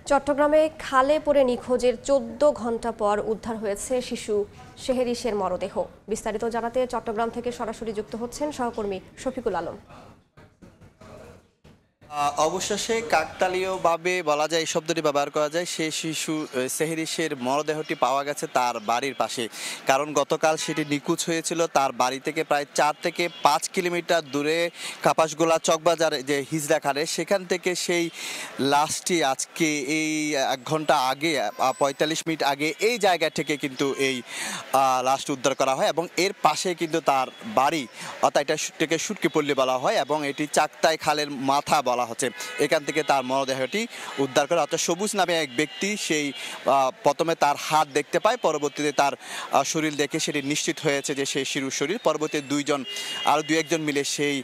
চট্টগ্রামে খালে পড়ে নিখোঁজের ১৪ ঘণ্টা পর উদ্ধার হয়েছে শিশু শেহেরিসের মরদেহ। বিস্তারিত জানাতে চট্টগ্রাম থেকে সরাসরি যুক্ত হচ্ছেন সহকর্মী শফিকুল আলম। অবশেষে কাকতালীয়ভাবে বলা যায়, এই শব্দটি ব্যবহার করা যায়, সেই শিশু সেহরিসের মরদেহটি পাওয়া গেছে তার বাড়ির পাশে। কারণ গতকাল সেটি নিখোঁজ হয়েছিল তার বাড়ি থেকে প্রায় ৪ থেকে ৫ কিলোমিটার দূরে কাপাসগোলা চকবাজার যে হিজড়াখানে, সেখান থেকে সেই লাশটি আজকে এই ১ ঘন্টা আগে ৪৫ মিনিট আগে এই জায়গা থেকে কিন্তু এই লাশটি উদ্ধার করা হয় এবং এর পাশে কিন্তু তার বাড়ি, অর্থাৎ এটাকে সুটকিপল্লী বলা হয় এবং এটি চাকতাই খালের মাথা বলা হচ্ছে। এখান থেকে তার মরদেহটি উদ্ধার করে, অর্থাৎ সবুজ নামে এক ব্যক্তি সেই প্রথমে তার হাত দেখতে পায়, পরবর্তীতে তার শরীর দেখে সেটি নিশ্চিত হয়েছে যে সেই শিশুর শরীর। পরবর্তীতে আরো দুই একজন মিলে সেই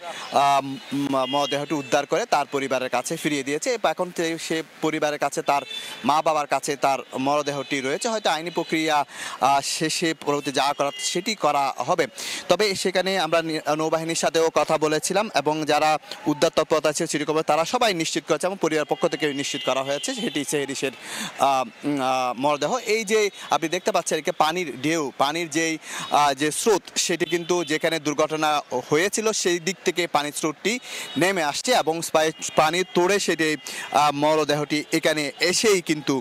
মরদেহটি উদ্ধার করে তার পরিবারের কাছে ফিরিয়ে দিয়েছে। এখন সে পরিবারের কাছে, তার মা বাবার কাছে তার মরদেহটি রয়েছে। হয়তো আইনি প্রক্রিয়া শেষে পরবর্তী যা করা সেটি করা হবে। তবে সেখানে আমরা নৌবাহিনীর সাথেও কথা বলেছিলাম এবং যারা উদ্ধার তৎপরতা আছে তারা সবাই নিশ্চিত করেছে এবং পরিবার পক্ষ থেকে নিশ্চিত করা হয়েছে সেটি সেহরিসের মরদেহ। এই যে আপনি দেখতে পাচ্ছেন পানির ঢেউ, পানির যে স্রোত, সেটি কিন্তু যেখানে দুর্ঘটনা হয়েছিল সেই দিক থেকে পানির স্রোতটি নেমে আসছে এবং পানির তোড়ে সেটি মরদেহটি এখানে এসেই কিন্তু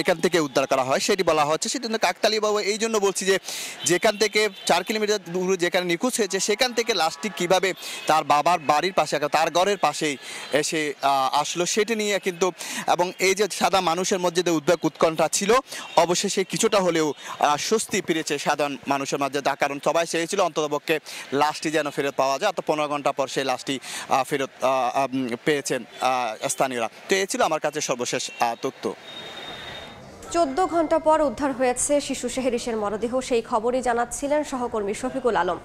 এখান থেকে উদ্ধার করা হয় সেটি বলা হচ্ছে। সেটি কাকতালীয়ভাবে এই জন্য বলছি যে যেখান থেকে ৪ কিলোমিটার দূরে যেখানে নিখোঁজ হয়েছে সেখান থেকে লাশটি কিভাবে তার বাবার বাড়ির পাশে, তার ঘরের পাশেই এসে আসলো সেটি নিয়ে কিন্তু, এবং এই যে সাদা মানুষের মধ্যে যে উদ্বেগ উৎকণ্ঠা ছিল, অবশেষে কিছুটা হলেও স্বস্তি ফিরেছে সাধারণ মানুষের মধ্যে। তার কারণ সবাই চেয়েছিল অন্ততপক্ষে লাশটি যেন ফেরত পাওয়া যায়। অত ১৫ ঘন্টা পর সেই লাশটি ফেরত পেয়েছেন স্থানীয়রা। তো এই ছিল আমার কাছে সর্বশেষ তথ্য। ১৪ ঘণ্টা পর উদ্ধার হয়েছে শিশু শেহেরিসের মরদেহ, সেই খবরই জানাচ্ছিলেন সহকর্মী শফিকুল আলম।